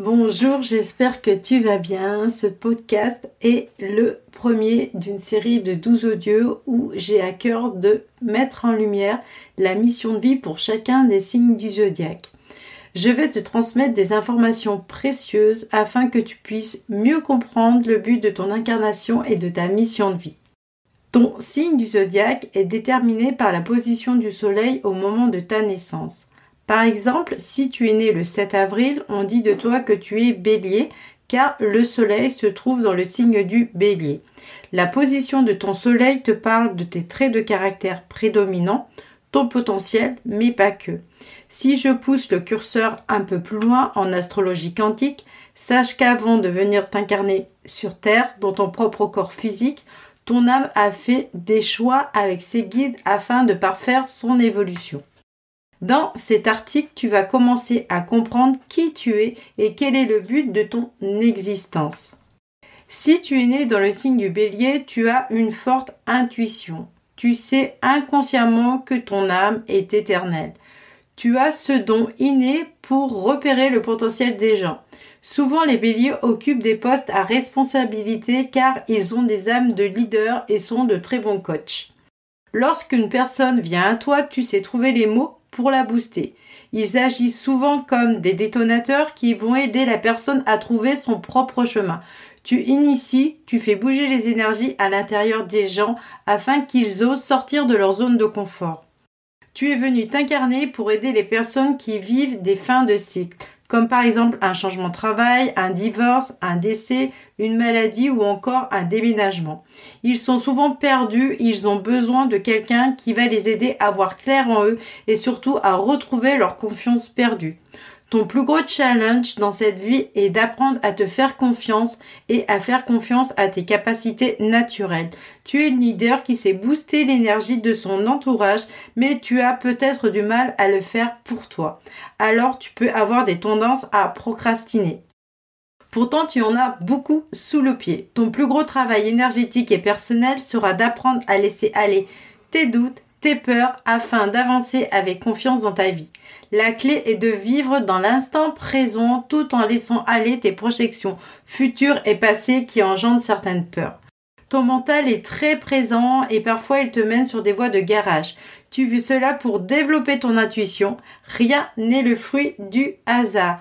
Bonjour, j'espère que tu vas bien. Ce podcast est le premier d'une série de 12 audios où j'ai à cœur de mettre en lumière la mission de vie pour chacun des signes du zodiaque. Je vais te transmettre des informations précieuses afin que tu puisses mieux comprendre le but de ton incarnation et de ta mission de vie. Ton signe du zodiaque est déterminé par la position du soleil au moment de ta naissance. Par exemple, si tu es né le 7 avril, on dit de toi que tu es bélier car le soleil se trouve dans le signe du bélier. La position de ton soleil te parle de tes traits de caractère prédominants, ton potentiel, mais pas que. Si je pousse le curseur un peu plus loin en astrologie quantique, sache qu'avant de venir t'incarner sur Terre, dans ton propre corps physique, ton âme a fait des choix avec ses guides afin de parfaire son évolution. Dans cet article, tu vas commencer à comprendre qui tu es et quel est le but de ton existence. Si tu es né dans le signe du bélier, tu as une forte intuition. Tu sais inconsciemment que ton âme est éternelle. Tu as ce don inné pour repérer le potentiel des gens. Souvent, les béliers occupent des postes à responsabilité car ils ont des âmes de leader et sont de très bons coachs. Lorsqu'une personne vient à toi, tu sais trouver les mots pour la booster. Ils agissent souvent comme des détonateurs qui vont aider la personne à trouver son propre chemin. Tu inities, tu fais bouger les énergies à l'intérieur des gens afin qu'ils osent sortir de leur zone de confort. Tu es venu t'incarner pour aider les personnes qui vivent des fins de cycle, comme par exemple un changement de travail, un divorce, un décès, une maladie ou encore un déménagement. Ils sont souvent perdus, ils ont besoin de quelqu'un qui va les aider à voir clair en eux et surtout à retrouver leur confiance perdue. Ton plus gros challenge dans cette vie est d'apprendre à te faire confiance et à faire confiance à tes capacités naturelles. Tu es une leader qui sait booster l'énergie de son entourage, mais tu as peut-être du mal à le faire pour toi. Alors tu peux avoir des tendances à procrastiner. Pourtant, tu en as beaucoup sous le pied. Ton plus gros travail énergétique et personnel sera d'apprendre à laisser aller tes doutes, tes peurs afin d'avancer avec confiance dans ta vie. La clé est de vivre dans l'instant présent tout en laissant aller tes projections futures et passées qui engendrent certaines peurs. Ton mental est très présent et parfois il te mène sur des voies de garage. Tu vis cela pour développer ton intuition. Rien n'est le fruit du hasard.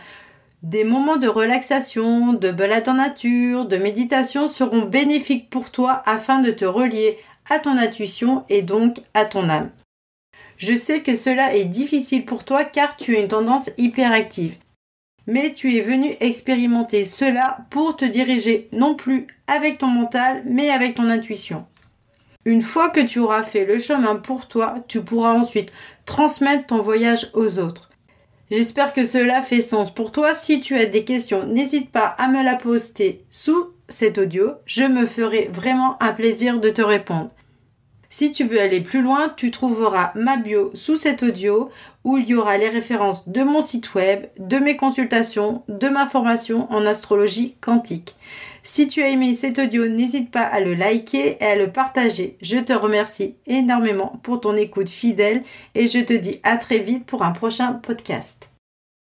Des moments de relaxation, de balade en nature, de méditation seront bénéfiques pour toi afin de te relier à ton intuition et donc à ton âme. Je sais que cela est difficile pour toi car tu as une tendance hyperactive. Mais tu es venu expérimenter cela pour te diriger non plus avec ton mental mais avec ton intuition. Une fois que tu auras fait le chemin pour toi, tu pourras ensuite transmettre ton voyage aux autres. J'espère que cela fait sens pour toi. Si tu as des questions, n'hésite pas à me la poster sous cet audio. Je me ferai vraiment un plaisir de te répondre. Si tu veux aller plus loin, tu trouveras ma bio sous cet audio où il y aura les références de mon site web, de mes consultations, de ma formation en astrologie quantique. Si tu as aimé cet audio, n'hésite pas à le liker et à le partager. Je te remercie énormément pour ton écoute fidèle et je te dis à très vite pour un prochain podcast.